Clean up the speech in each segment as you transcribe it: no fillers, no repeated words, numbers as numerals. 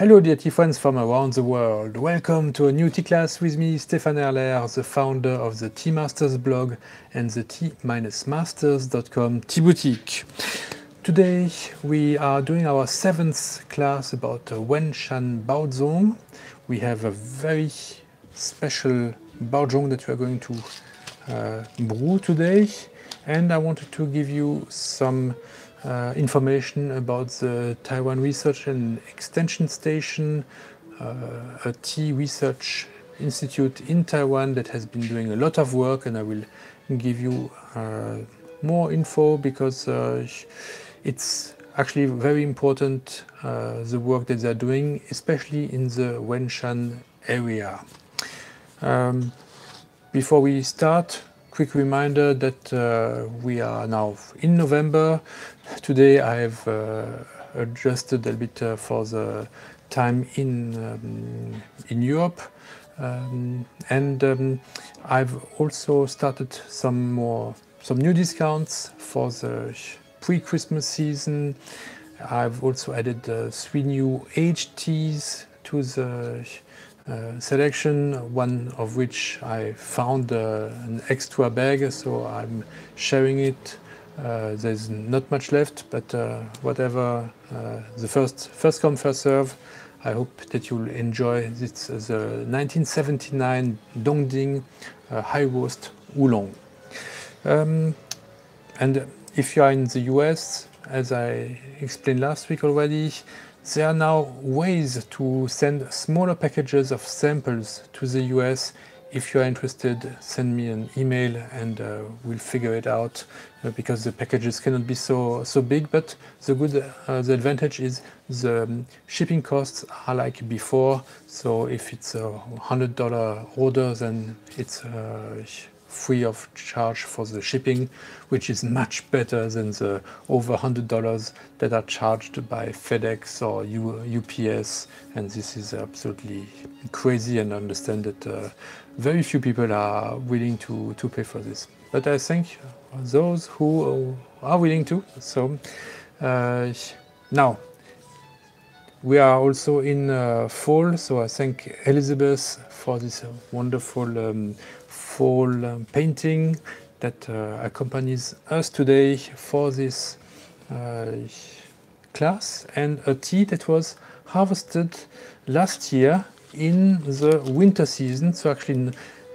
Hello dear tea friends from around the world. Welcome to a new tea class with me, Stéphane Erler, the founder of the Tea Masters blog and the tea-masters.com tea boutique. Today we are doing our 7th class about Qin Yu Baozhong. We have a very special Baozhong that we are going to brew today, and I wanted to give you some information about the Taiwan Research and Extension Station, a tea research institute in Taiwan that has been doing a lot of work, and I will give you more info because it's actually very important, the work that they're doing, especially in the Wenshan area. Before we start, quick reminder that we are now in November. Today I have adjusted a bit for the time in Europe, and I've also started some new discounts for the pre-Christmas season. I've also added 3 new aged teas to the selection, one of which I found an extra bag, so I'm sharing it. There's not much left, but whatever, the first come, first serve. I hope that you'll enjoy this, the 1979 Dongding high roast oolong. And if you are in the US, as I explained last week already, there are now ways to send smaller packages of samples to the US. If you are interested, send me an email and we'll figure it out, because the packages cannot be so big. But the advantage is the shipping costs are like before. So if it's a $100 order, then it's free of charge for the shipping, which is much better than the over $100 that are charged by FedEx or UPS, and this is absolutely crazy, and I understand that very few people are willing to pay for this. But I thank those who are willing to. So now we are also in fall, so I thank Elizabeth for this wonderful fall painting that accompanies us today for this class, and a tea that was harvested last year in the winter season. So actually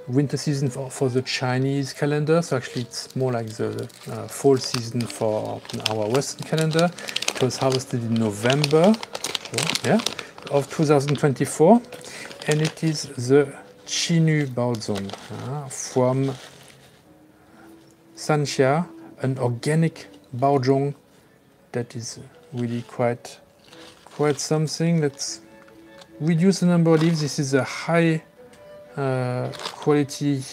winter season for the Chinese calendar, so actually it's more like the fall season for our Western calendar. It was harvested in November, of 2024, and it is the Qin Yu Baozhong from Sanxia, an organic Baozhong that is really quite something. Let's reduce the number of leaves. This is a high quality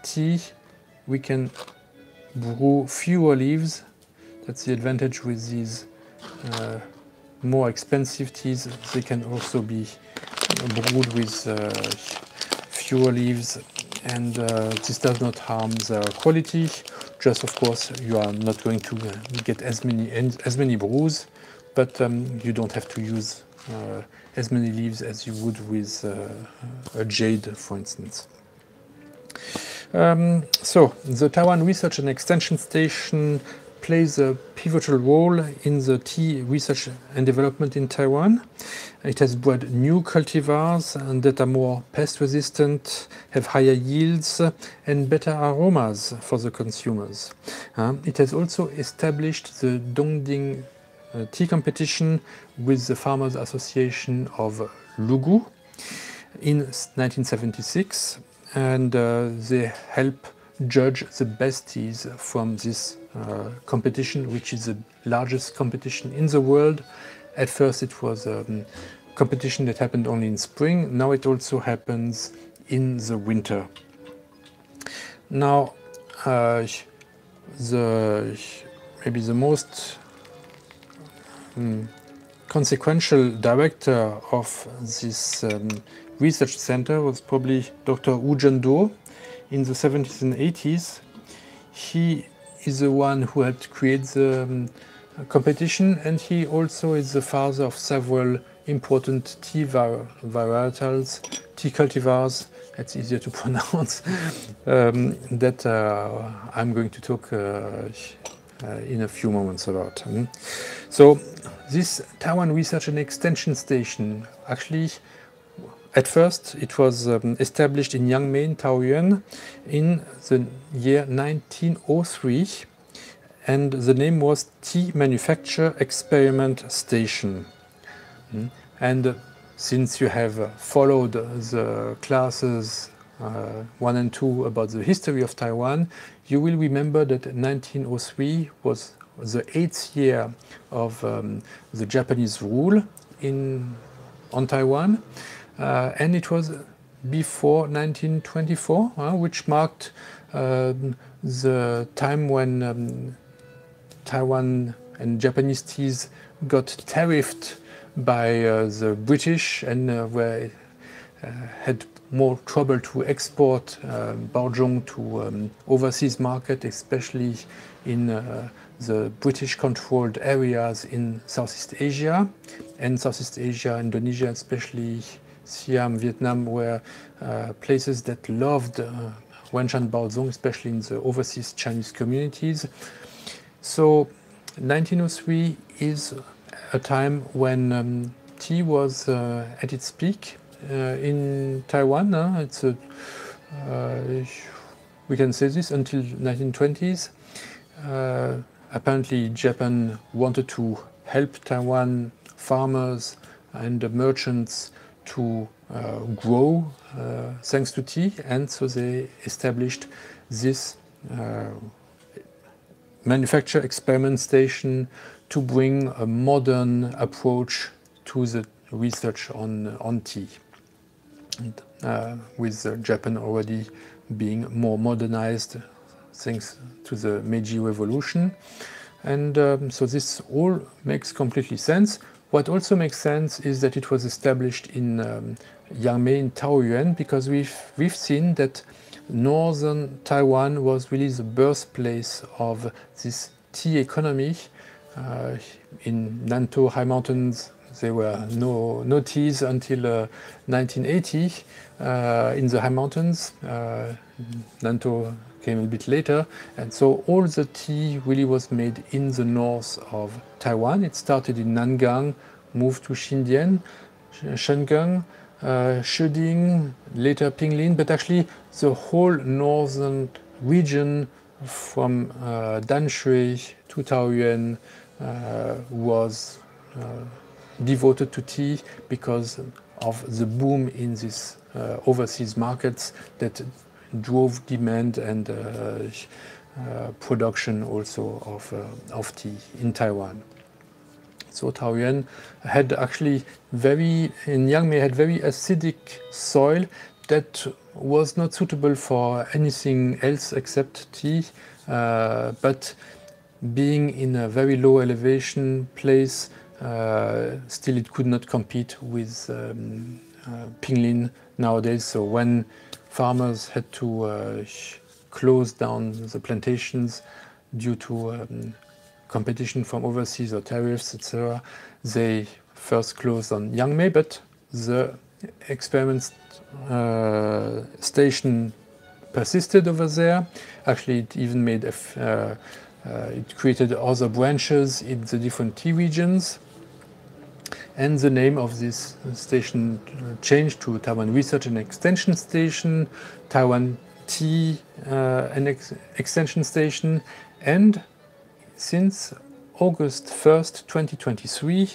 tea. We can brew fewer leaves. That's the advantage with these more expensive teas. They can also be brewed with fewer leaves, and this does not harm the quality. Just, of course, you are not going to get as many brews, but you don't have to use as many leaves as you would with a jade, for instance. So the Taiwan Research and Extension Station plays a pivotal role in the tea research and development in Taiwan. It has bred new cultivars that are more pest resistant, have higher yields and better aromas for the consumers. It has also established the Dongding tea competition with the Farmers Association of Lugu in 1976, and they help judge the best teas from this competition, which is the largest competition in the world. At first it was a competition that happened only in spring. Now it also happens in the winter. Now maybe the most consequential director of this research center was probably Dr. Wu Zhengduo in the 70s and 80s. He is the one who helped create the competition, and he also is the father of several important tea varietals, tea cultivars, it's easier to pronounce, that I'm going to talk in a few moments about. So this Taiwan Research and Extension Station, actually, at first it was established in Yangmei, Taoyuan, in the year 1903, and the name was Tea Manufacture Experiment Station. And since you have followed the classes 1 and 2 about the history of Taiwan, you will remember that 1903 was the 8th year of the Japanese rule on Taiwan, and it was before 1924, which marked the time when Taiwan and Japanese teas got tariffed by the British and had more trouble to export Baozhong to overseas market, especially in the British-controlled areas in Southeast Asia, Indonesia, especially Siam, Vietnam, were places that loved Wenshan Baozhong, especially in the overseas Chinese communities. So 1903 is a time when tea was at its peak in Taiwan. We can say this until 1920s. Apparently, Japan wanted to help Taiwan farmers and merchants to grow thanks to tea, and so they established this manufacture experiment station to bring a modern approach to the research on tea, and, with Japan already being more modernized thanks to the Meiji Revolution. And so this all makes completely sense. What also makes sense is that it was established in Yangmei in Taoyuan, because we've seen that northern Taiwan was really the birthplace of this tea economy. In Nantou High Mountains, there were no teas until 1980 in the High Mountains. Nantou came a bit later, and so all the tea really was made in the north of Taiwan. It started in Nangang, moved to Xindian, Shenzhen, Shuding, later Pinglin, but actually the whole northern region from Danshui to Taoyuan was devoted to tea because of the boom in these overseas markets that drove demand and production also of tea in Taiwan. So Taoyuan had actually in Yangmei had very acidic soil that was not suitable for anything else except tea, but being in a very low elevation place, still it could not compete with Pinglin nowadays. So when farmers had to close down the plantations due to competition from overseas or tariffs, etc., they first closed on Yangmei, but the experiment station persisted over there. Actually, it even made it created other branches in the different tea regions. And the name of this station changed to Taiwan Research and Extension Station, Taiwan Tea and Extension Station, and since August 1st, 2023,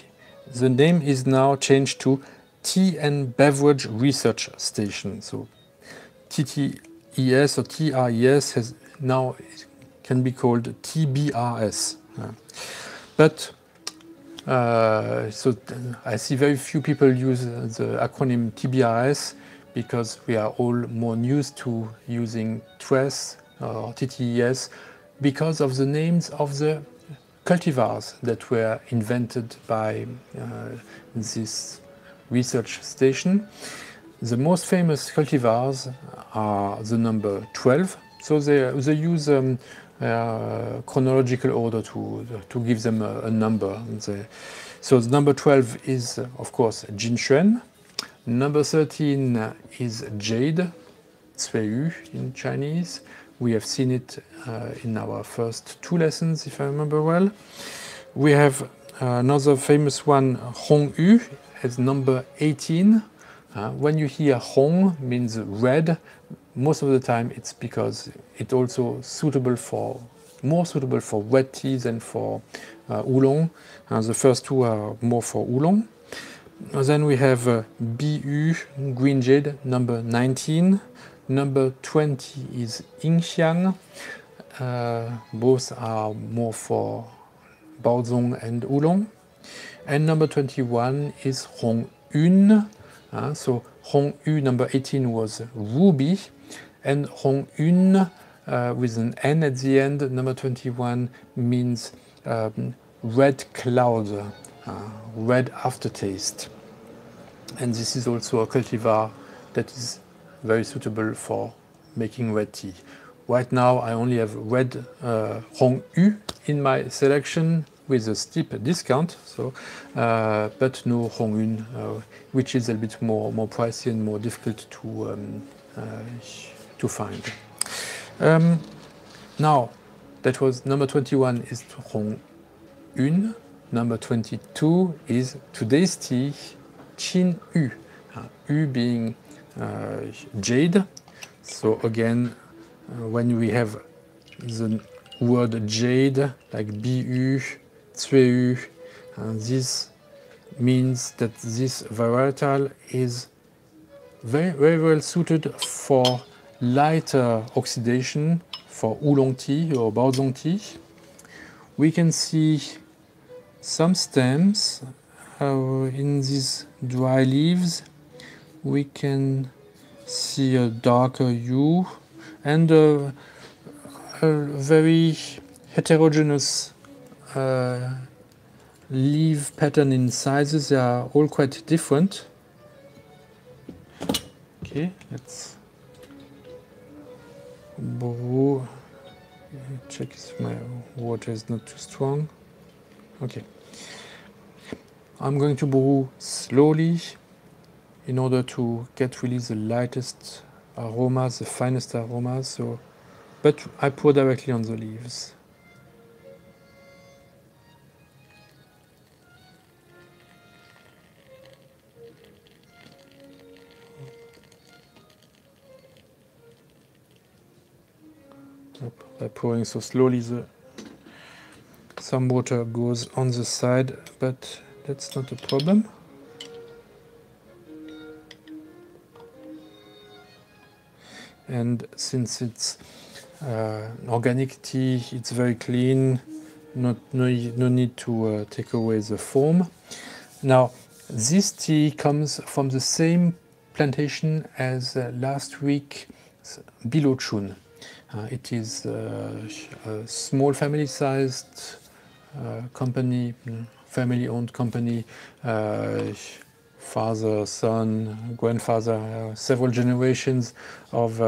the name is now changed to Tea and Beverage Research Station. So TTES or TRES has now can be called TBRS. But so I see very few people use the acronym TBRS because we are all more used to using TRES or TTES because of the names of the cultivars that were invented by this research station. The most famous cultivars are the number 12. So they use chronological order to give them a number. So the number 12 is, of course, Jinshuan. Number 13 is Jade, 翠玉 in Chinese. We have seen it in our first 2 lessons, if I remember well. We have another famous one, Hongyu, as number 18. When you hear Hong means red, most of the time it's because it's also more suitable for red tea than for oolong. The first 2 are more for oolong. Then we have BU, green jade, number 19. Number 20 is Yingxiang. Both are more for Baozhong and oolong. And number 21 is Hongyun. So Hongyu number 18 was ruby, and Hongyun with an N at the end, number 21, means red cloud, red aftertaste. And this is also a cultivar that is very suitable for making red tea. Right now I only have red Hongyu in my selection with a steep discount, so but no Hongyun, which is a bit more pricey and more difficult to find. Now, that was number 21 is Hongyun. Number 22 is today's tea, Qin Yu. Yu being jade. So again, when we have the word jade, like BU, 翠玉, this means that this varietal is very well suited for lighter oxidation for oolong tea or Baozhong tea. We can see some stems in these dry leaves. We can see a darker hue and a very heterogeneous leaf pattern in sizes. They are all quite different. Okay, let's brew. Check if my water is not too strong. Okay, I'm going to brew slowly in order to get really the lightest aromas, the finest aromas. So, but I pour directly on the leaves. By pouring so slowly, some water goes on the side, but that's not a problem. And since it's organic tea, it's very clean, no need to take away the foam. Now, this tea comes from the same plantation as last week's Bilochun. It is a small family-sized company, family-owned company, father, son, grandfather, several generations of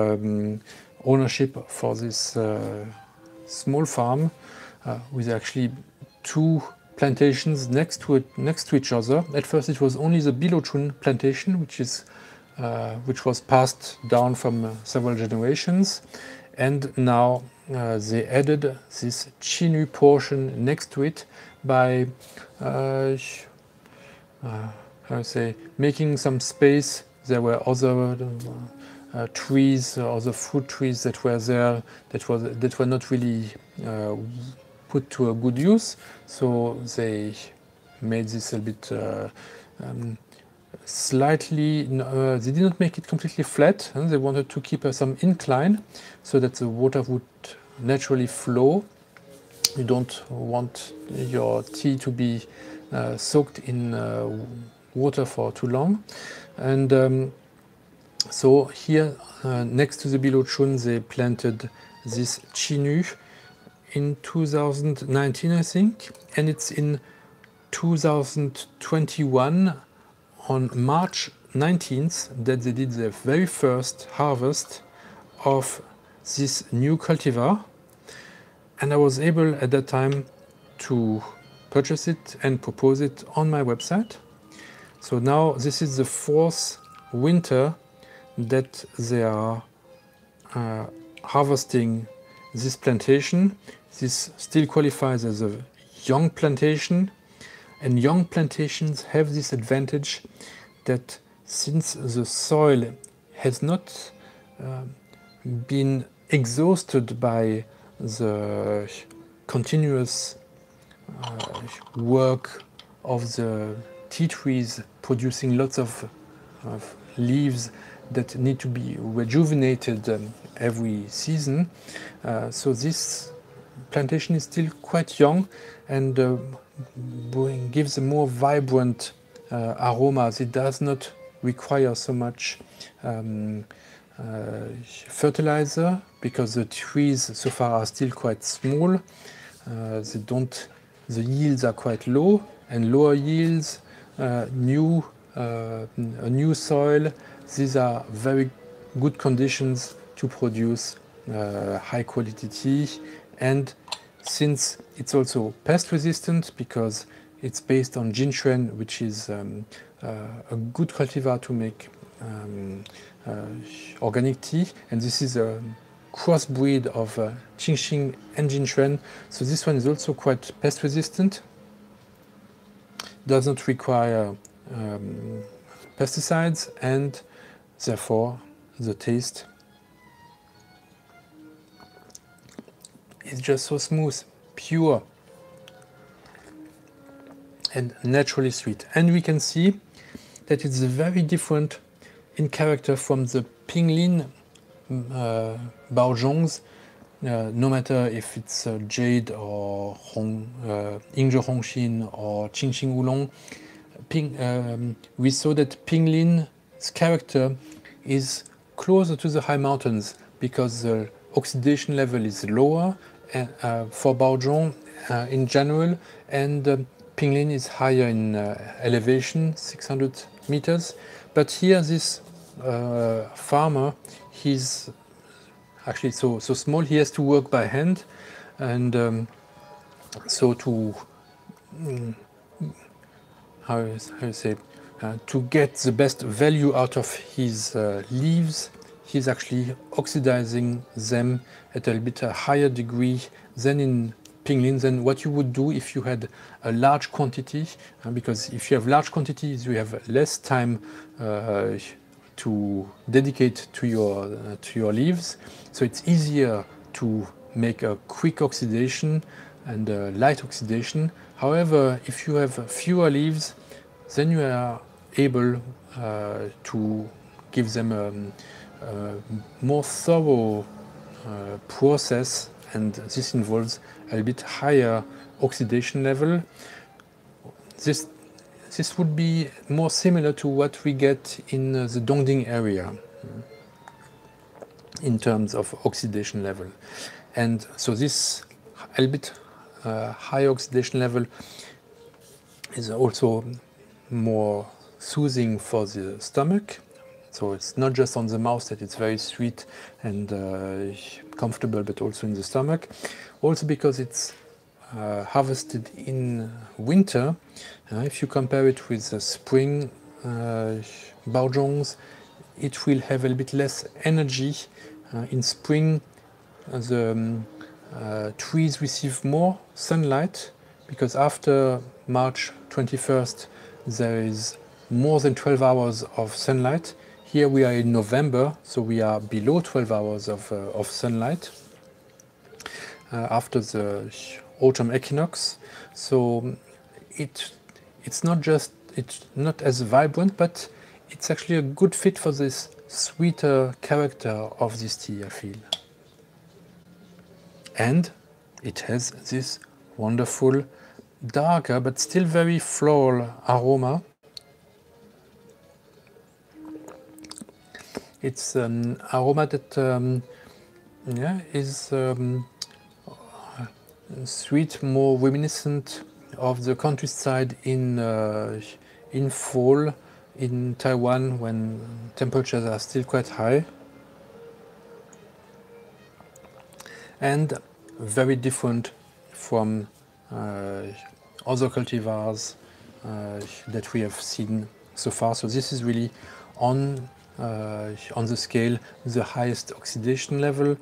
ownership for this small farm, with actually 2 plantations next to each other. At first, it was only the Bilochun plantation, which was passed down from several generations. And now they added this Qin Yu portion next to it by making some space. There were other trees, other fruit trees that were there that were not really put to a good use. So they made this a bit slightly, they did not make it completely flat. They wanted to keep some incline so that the water would naturally flow. You don't want your tea to be soaked in water for too long. And so here next to the Bilochun, they planted this Qin Yu in 2019, I think, and it's in 2021 on March 19th that they did their very first harvest of this new cultivar. And I was able at that time to purchase it and propose it on my website. So now this is the fourth winter that they are harvesting this plantation. This still qualifies as a young plantation, and young plantations have this advantage that since the soil has not been exhausted by the continuous work of the tea trees producing lots of leaves that need to be rejuvenated every season. So this plantation is still quite young and gives a more vibrant aromas. It does not require so much fertilizer because the trees so far are still quite small. The yields are quite low, and lower yields, a new soil. These are very good conditions to produce high quality tea. And since it's also pest resistant because it's based on Jinshuan, which is a good cultivar to make organic tea, and this is a crossbreed of Qingxing and Jinshuan. So this one is also quite pest resistant, does not require pesticides, and therefore the taste is just so smooth, pure, and naturally sweet. And we can see that it's very different in character from the Pinglin Baozhongs, no matter if it's Jade or Yingzhe Hongxin or Qingxing Oolong. We saw that Pinglin's character is closer to the high mountains because the oxidation level is lower for Baozhong in general, and Pinglin is higher in elevation, 600 meters. But here this farmer, he's actually so small, he has to work by hand, and so to how you say, to get the best value out of his leaves, he's actually oxidizing them at a bit higher degree than in Pinglin, than what you would do if you had a large quantity, because if you have large quantities, you have less time to dedicate to your leaves. So it's easier to make a quick oxidation and a light oxidation. However, if you have fewer leaves, then you are able to give them a more thorough process, and this involves a bit higher oxidation level. This would be more similar to what we get in the Dongding area in terms of oxidation level. And so this a bit high oxidation level is also more soothing for the stomach. So it's not just on the mouth that it's very sweet and comfortable, but also in the stomach. Also because it's harvested in winter. If you compare it with the spring Baozhongs, it will have a bit less energy. In spring, the trees receive more sunlight because after March 21st, there is more than 12 hours of sunlight. Here we are in November, so we are below 12 hours of sunlight after the autumn equinox. So it's not as vibrant, but it's actually a good fit for this sweeter character of this tea, I feel. And it has this wonderful darker but still very floral aroma. It's an aroma that is sweet, more reminiscent of the countryside in fall in Taiwan when temperatures are still quite high. And very different from other cultivars that we have seen so far. So this is really on the scale the highest oxidation level.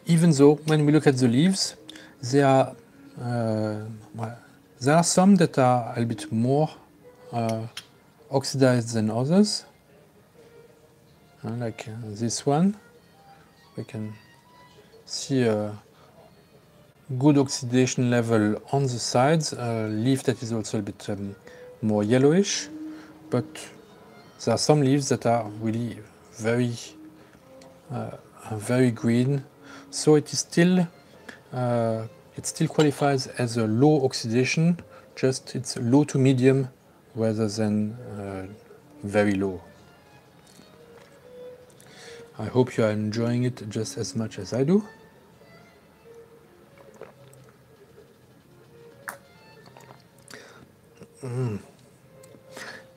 Even though when we look at the leaves, there are some that are a bit more oxidized than others, like this one. We can see a good oxidation level on the sides, a leaf that is also a bit more yellowish, but there are some leaves that are really very green. So it is still it still qualifies as a low oxidation, just it's low to medium rather than very low. I hope you are enjoying it just as much as I do.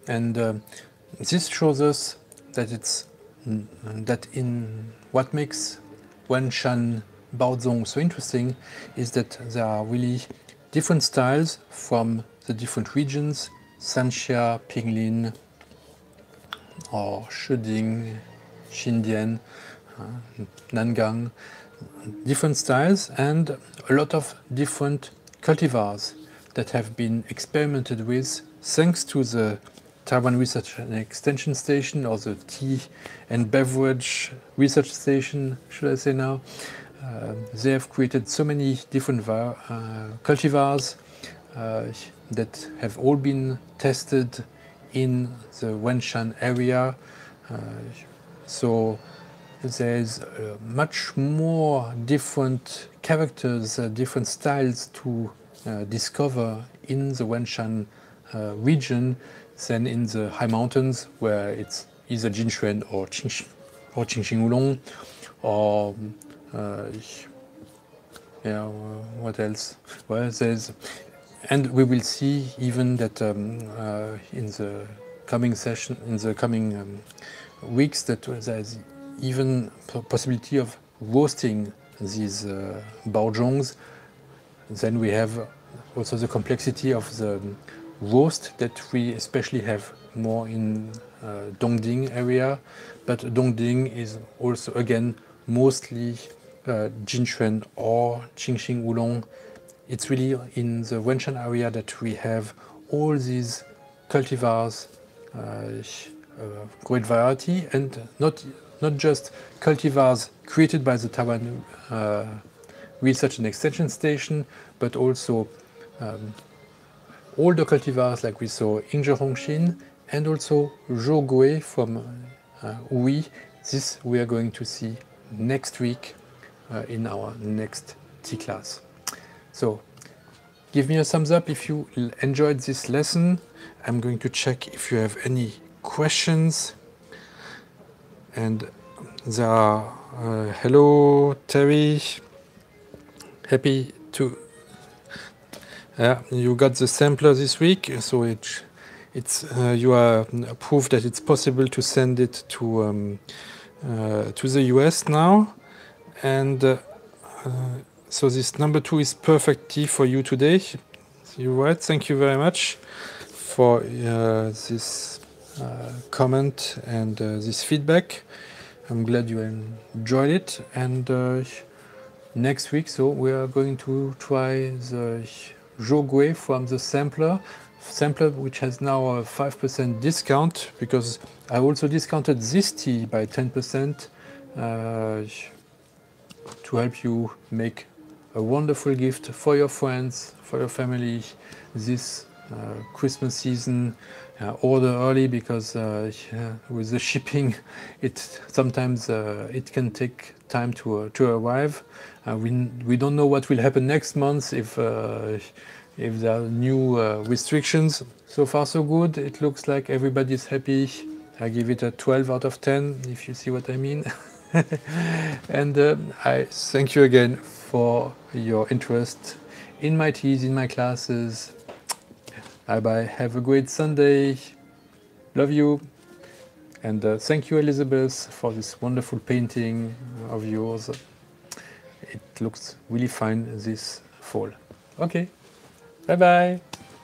And this shows us that that in what makes Wenshan Baozhong so interesting is that there are really different styles from the different regions, Sanxia, Pinglin, or Sheding, Xindian, Nangang, different styles and a lot of different cultivars that have been experimented with thanks to the Taiwan Research and Extension Station, or the Tea and Beverage Research Station, should I say now. They have created so many different cultivars that have all been tested in the Wenshan area. So there's much more different characters, different styles to discover in the Wenshan region than in the high mountains, where it's either Jinchuan or Qingxing Oolong, or yeah, what else? Well, and we will see even that in the coming session, in the coming weeks, that there's even possibility of roasting these Baozhongs. Then we have also the complexity of the roast that we especially have more in Dongding area, but Dongding is also again mostly Jinchuan or Qingxing Oolong. It's really in the Wenshan area that we have all these cultivars, great variety, and not just cultivars created by the Taiwan Research and Extension Station, but also older cultivars like we saw Ingzhe Hongxin, and also Zhou Gui from Wuyi. This we are going to see next week in our next tea class. So give me a thumbs up if you enjoyed this lesson. I'm going to check if you have any questions. And there are, hello Terry, happy to, you got the sampler this week, so it's you are proof that it's possible to send it to the US now. And so this number 2 is perfect tea for you today. You're right. Thank you very much for this comment and this feedback. I'm glad you enjoyed it. And next week, so we are going to try the Zhou Gui from the sampler, which has now a 5% discount, because I also discounted this tea by 10% to help you make a wonderful gift for your friends, for your family this Christmas season. Order early, because with the shipping, sometimes it can take time to arrive. We don't know what will happen next month if there are new restrictions. So far so good. It looks like everybody's happy. I give it a 12 out of 10, if you see what I mean. And I thank you again for your interest in my teas, in my classes. Bye bye. Have a great Sunday. Love you. And thank you, Elizabeth, for this wonderful painting of yours. It looks really fine this fall. Okay, bye-bye.